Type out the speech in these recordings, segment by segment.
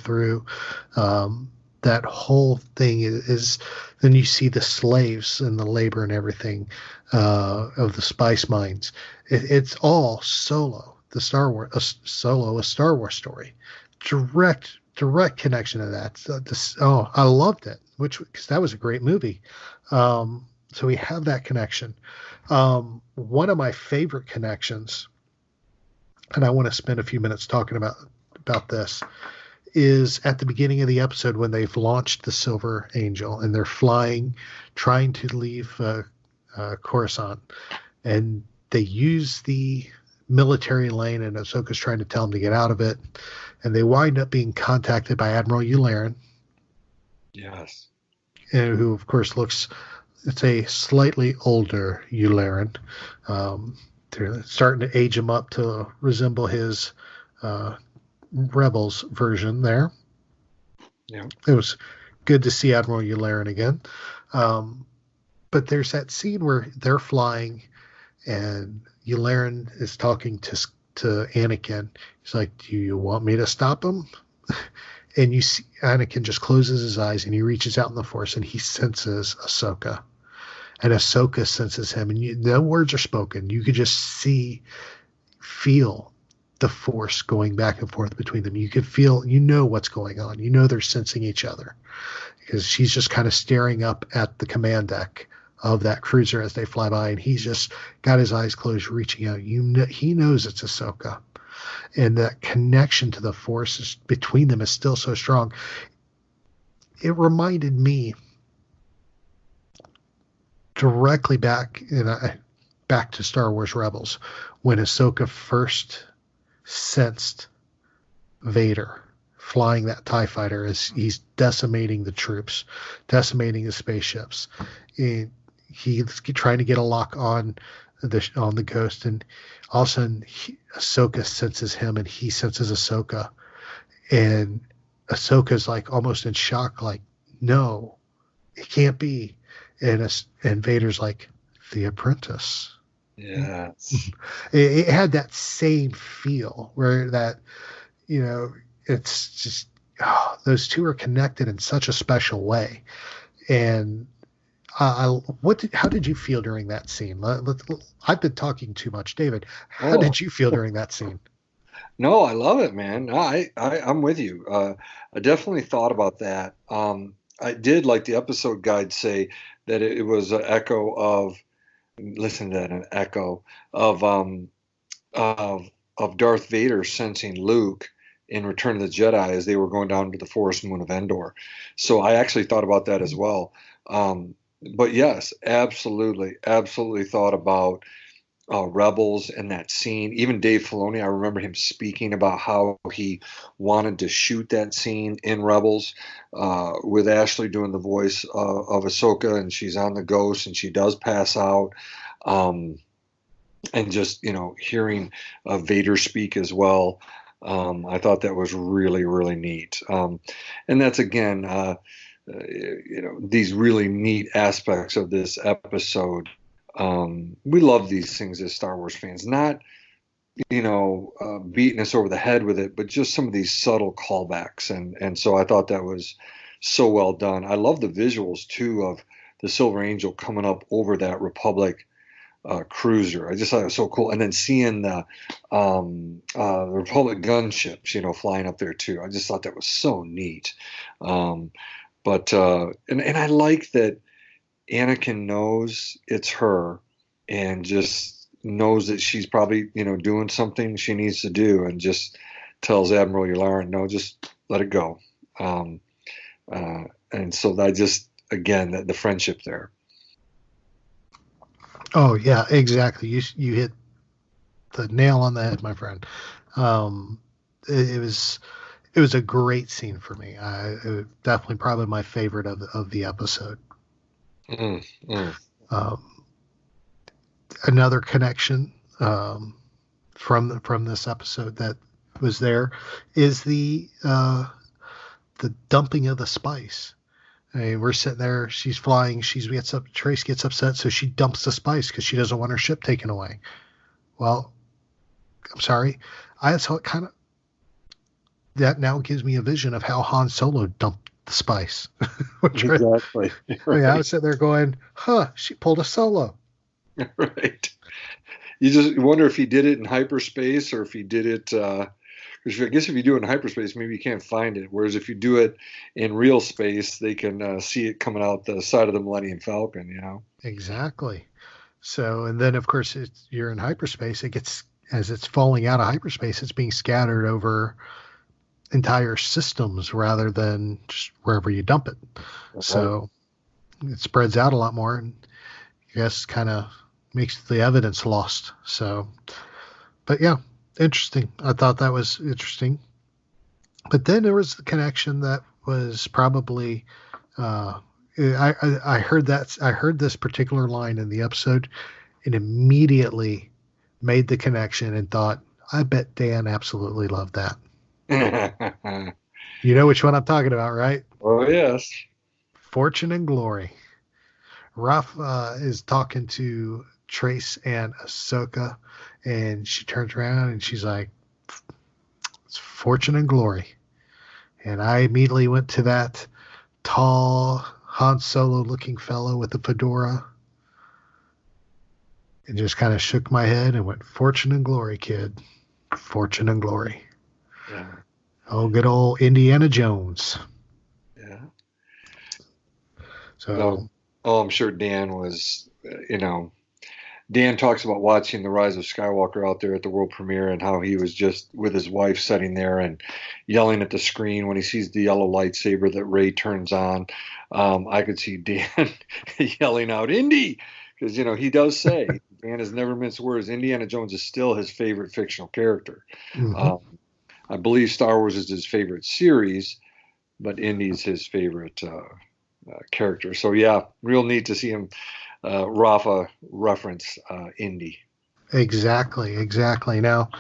through. That whole thing is then you see the slaves and the labor and everything of the spice mines. It's all Solo, the Star Wars, Solo, a Star Wars story. Direct connection to that. I loved it, because that was a great movie. So we have that connection. One of my favorite connections, and I want to spend a few minutes talking about this, is at the beginning of the episode when they've launched the Silver Angel and they're flying, trying to leave Coruscant, and they use the military lane, and Ahsoka's trying to tell them to get out of it, and they wind up being contacted by Admiral Yularen. Yes. And who, of course, it's a slightly older Yularen. They're starting to age him up to resemble his Rebels version there. Yeah. It was good to see Admiral Yularen again. But there's that scene where they're flying and Yularen is talking to Anakin. He's like, "Do you want me to stop him?" And you see Anakin just closes his eyes and he reaches out in the Force and he senses Ahsoka. And Ahsoka senses him, and no words are spoken. You could just feel the Force going back and forth between them. You could feel, what's going on. They're sensing each other, because she's just kind of staring up at the command deck of that cruiser as they fly by, and he's just got his eyes closed, reaching out. He knows it's Ahsoka, and that connection to the Force between them is still so strong. It reminded me directly back to Star Wars Rebels, when Ahsoka first sensed Vader flying that TIE fighter as he's decimating the troops, decimating the spaceships. And he's trying to get a lock on the Ghost, and all of a sudden Ahsoka senses him and he senses Ahsoka, and Ahsoka's like almost in shock, like, no, it can't be. And Vader's like, "The apprentice." Yes. It had that same feel where that, it's just, those two are connected in such a special way. And how did you feel during that scene? I've been talking too much. David, how did you feel during that scene? No, I love it, man. I'm with you. I definitely thought about that. I did, like the episode guide, say that it was an echo of, listen to that, an echo of Darth Vader sensing Luke in Return of the Jedi as they were going down to the forest moon of Endor. So I actually thought about that as well. But yes, absolutely thought about Rebels and that scene. Even Dave Filoni, I remember him speaking about how he wanted to shoot that scene in Rebels, with Ashley doing the voice of Ahsoka, and she's on the Ghost and she does pass out. And just, hearing Vader speak as well. I thought that was really, really neat. And that's, again, these really neat aspects of this episode. We love these things as Star Wars fans, not, beating us over the head with it, but just some of these subtle callbacks. And so I thought that was so well done. I love the visuals too of the Silver Angel coming up over that Republic cruiser. I just thought it was so cool. And then seeing the Republic gunships, flying up there too. I just thought that was so neat. But I like that Anakin knows it's her and just knows that she's probably, doing something she needs to do, and just tells Admiral Yularen, no, just let it go. And so I just, again, the friendship there. Oh yeah, exactly. You hit the nail on the head, my friend. It was a great scene for me. Definitely probably my favorite of the episode. Another connection from this episode that was there is the dumping of the spice. I mean, we're sitting there, she's flying, Trace gets upset, so she dumps the spice because she doesn't want her ship taken away. Well, I'm sorry, I saw it kind of, that now gives me a vision of how Han Solo dumped the spice. Exactly. I mean, I was Right. sitting there going, huh, she pulled a Solo. Right. You just wonder if he did it in hyperspace or if he did it. 'Cause I guess if you do it in hyperspace, maybe you can't find it. Whereas if you do it in real space, they can see it coming out the side of the Millennium Falcon. You know. Exactly. So, and then of course, you're in hyperspace. It gets, as it's falling out of hyperspace, it's being scattered over entire systems rather than just wherever you dump it. Right. So it spreads out a lot more, and I guess kind of makes the evidence lost. So, but yeah, interesting. I thought that was interesting. But then there was the connection that was probably, I heard that, I heard this particular line in the episode and immediately made the connection and thought, I bet Dan absolutely loved that. You know which one I'm talking about, right? Oh yes. Fortune and Glory. Raph is talking to Trace and Ahsoka, and she turns around and she's like, it's Fortune and Glory. And I immediately went to that tall Han Solo looking fellow with the fedora and just kind of shook my head and went, Fortune and Glory, kid. Fortune and Glory. Yeah. Oh, good old Indiana Jones. Yeah. No. So, Oh, I'm sure Dan was. Dan talks about watching the Rise of Skywalker out there at the world premiere and how he was just with his wife sitting there and yelling at the screen when he sees the yellow lightsaber that Rey turns on. I could see Dan yelling out Indy because he does say Dan has never minced words. Indiana Jones is still his favorite fictional character. mm-hmm. I believe Star Wars is his favorite series, but Indy's his favorite character. So yeah, real neat to see him Rafa reference Indy. Exactly. Now,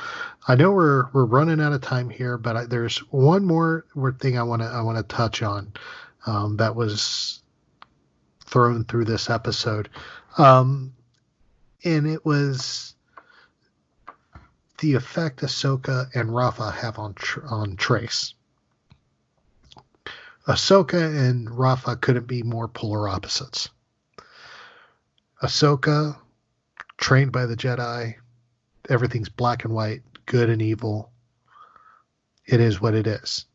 I know we're running out of time here, but there's one more thing I want to touch on that was thrown through this episode, and it was the effect Ahsoka and Rafa have on Trace. Ahsoka and Rafa couldn't be more polar opposites. Ahsoka, trained by the Jedi, everything's black and white, good and evil. It is what it is.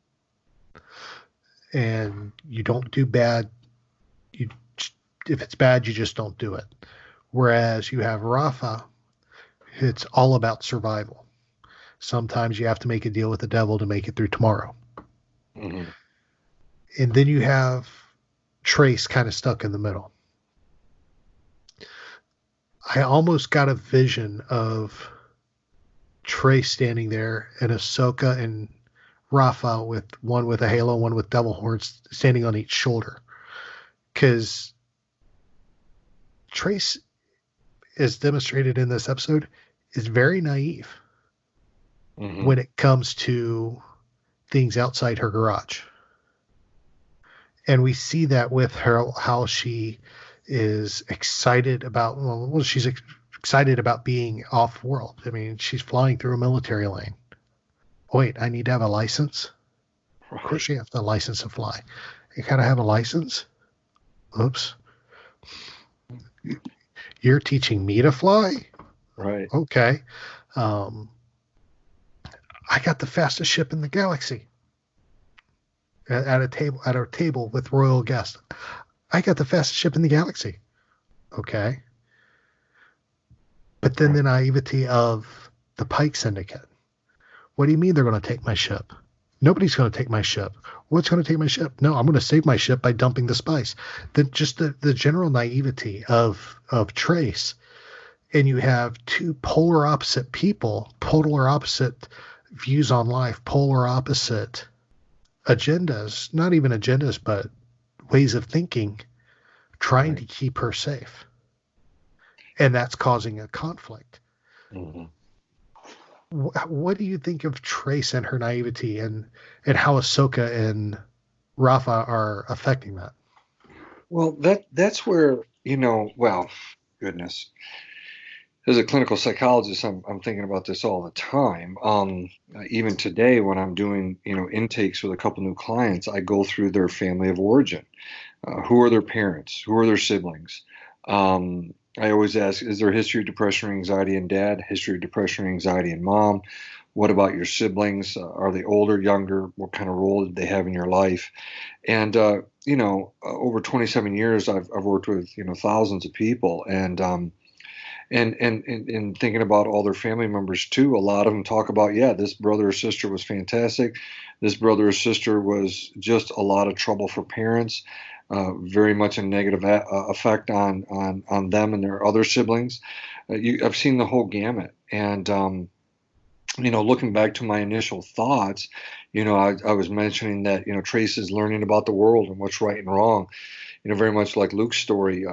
And you don't do bad. You, if it's bad, you just don't do it. Whereas you have Rafa, it's all about survival. Sometimes you have to make a deal with the devil to make it through tomorrow. Mm-hmm. And then you have Trace kind of stuck in the middle. I almost got a vision of Trace standing there and Ahsoka and Rafa with one with a halo, one with devil horns standing on each shoulder. Because Trace, as demonstrated in this episode, is very naive when it comes to things outside her garage. And we see that with her, how she is excited about, she's excited about being off world. I mean, she's flying through a military lane. Wait, I need to have a license? Right. Of course you have a license to fly. You gotta have a license? Oops. You're teaching me to fly? Right. Okay. I got the fastest ship in the galaxy. At a table with royal guests. I got the fastest ship in the galaxy. Okay. But then the naivety of the Pyke Syndicate. What do you mean they're going to take my ship? Nobody's going to take my ship. What's going to take my ship? No, I'm going to save my ship by dumping the spice. Just the general naivety of Trace. And you have two polar opposite people, polar opposite views on life, polar opposite agendas, not even agendas, but ways of thinking, trying to keep her safe. And that's causing a conflict. Mm-hmm. What do you think of Trace and her naivety and how Ahsoka and Rafa are affecting that? Well, that's where, well, goodness. as a clinical psychologist, I'm thinking about this all the time. Even today, when I'm doing, intakes with a couple new clients, I go through their family of origin. Who are their parents? Who are their siblings? I always ask, is there a history of depression or anxiety in dad? History of depression or anxiety in mom? What about your siblings? Are they older, younger? What kind of role did they have in your life? And over 27 years, I've worked with thousands of people, and thinking about all their family members too. A lot of them talk about, yeah, this brother or sister was fantastic. This brother or sister was just a lot of trouble for parents. Very much a negative effect on them and their other siblings. I've seen the whole gamut, and looking back to my initial thoughts, I was mentioning that Trace is learning about the world and what's right and wrong. Very much like Luke's story.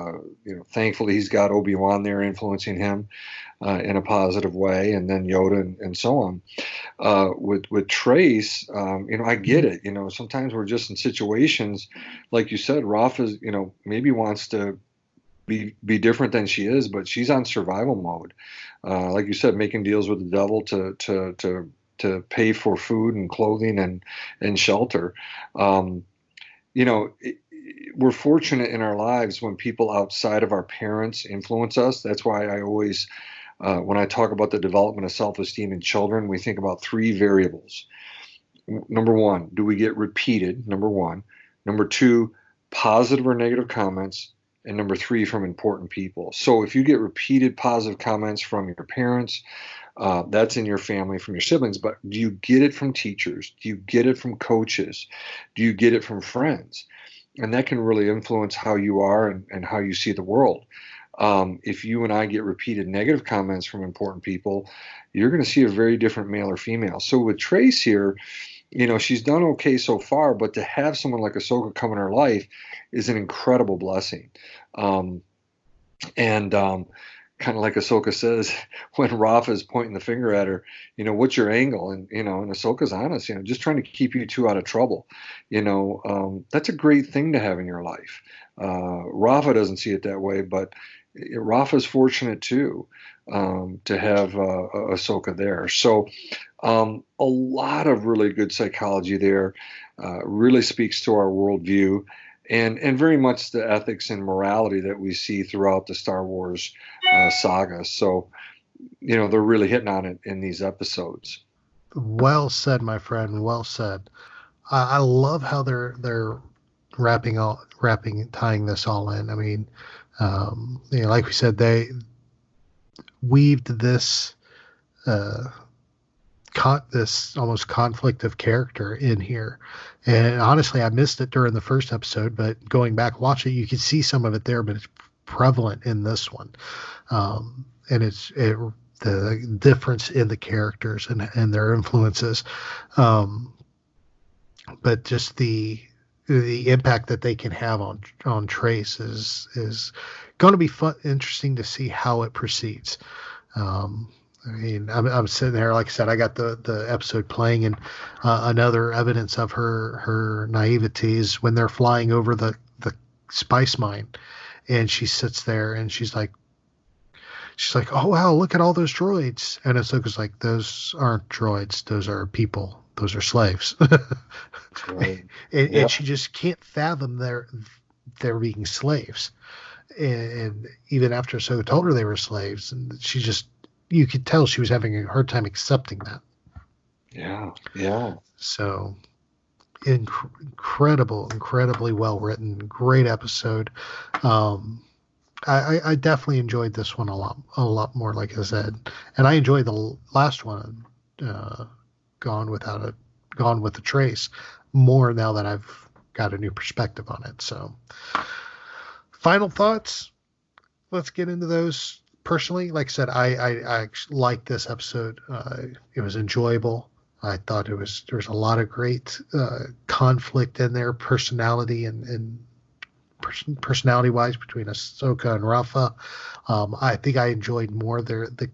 Thankfully he's got Obi-Wan there influencing him in a positive way, and then Yoda and so on. With Trace, I get it. Sometimes we're just in situations, like you said, Rafa, maybe wants to be different than she is, but she's on survival mode. Like you said, making deals with the devil to pay for food and clothing and shelter. We're fortunate in our lives when people outside of our parents influence us. That's why I always, when I talk about the development of self-esteem in children, we think about three variables. Number one, do we get repeated? Number one. Number two, positive or negative comments. And number three, from important people. So if you get repeated positive comments from your parents, that's in your family, from your siblings, but do you get it from teachers? Do you get it from coaches? Do you get it from friends? And that can really influence how you are and how you see the world. If you and I get repeated negative comments from important people, you're going to see a very different male or female. So with Trace here, she's done okay so far, but to have someone like Ahsoka come in her life is an incredible blessing. Kind of like Ahsoka says, when Rafa is pointing the finger at her, what's your angle? And Ahsoka's honest, just trying to keep you two out of trouble. That's a great thing to have in your life. Rafa doesn't see it that way, but Rafa's fortunate too, to have Ahsoka there. So a lot of really good psychology there, really speaks to our worldview. And very much the ethics and morality that we see throughout the Star Wars saga. So, they're really hitting on it in these episodes. Well said, my friend. Well said. I love how they're tying this all in. I mean, like we said, they weaved this this almost conflict of character in here. And honestly, I missed it during the first episode, but going back, watch it, you can see some of it there, but it's prevalent in this one. And the difference in the characters and their influences. But just the impact that they can have on Trace is going to be interesting to see how it proceeds. I mean, I'm sitting there, like I said, I got the episode playing, and another evidence of her naivety is when they're flying over the spice mine, and she sits there and she's like, oh wow, look at all those droids, and Ahsoka's like, those aren't droids, those are people, those are slaves. Right. And she just can't fathom they're being slaves, and even after Ahsoka told her they were slaves, and you could tell she was having a hard time accepting that. Yeah. So incredibly well written, great episode. I definitely enjoyed this one a lot more, like I said, and I enjoyed the last one, Gone with the Trace, more now that I've got a new perspective on it. So, final thoughts. Let's get into those. Personally, like I said, I liked this episode. It was enjoyable. I thought there was a lot of great conflict in there, personality and personality-wise, between Ahsoka and Rafa. I think I enjoyed more the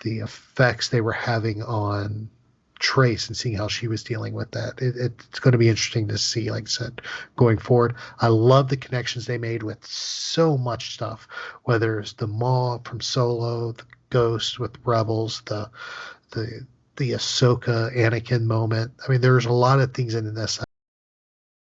effects they were having on Trace and seeing how she was dealing with that. It's going to be interesting to see, like I said, going forward. I love the connections they made with so much stuff, whether it's the Maw from Solo, the Ghost with Rebels, the Ahsoka Anakin moment. I mean, there's a lot of things in this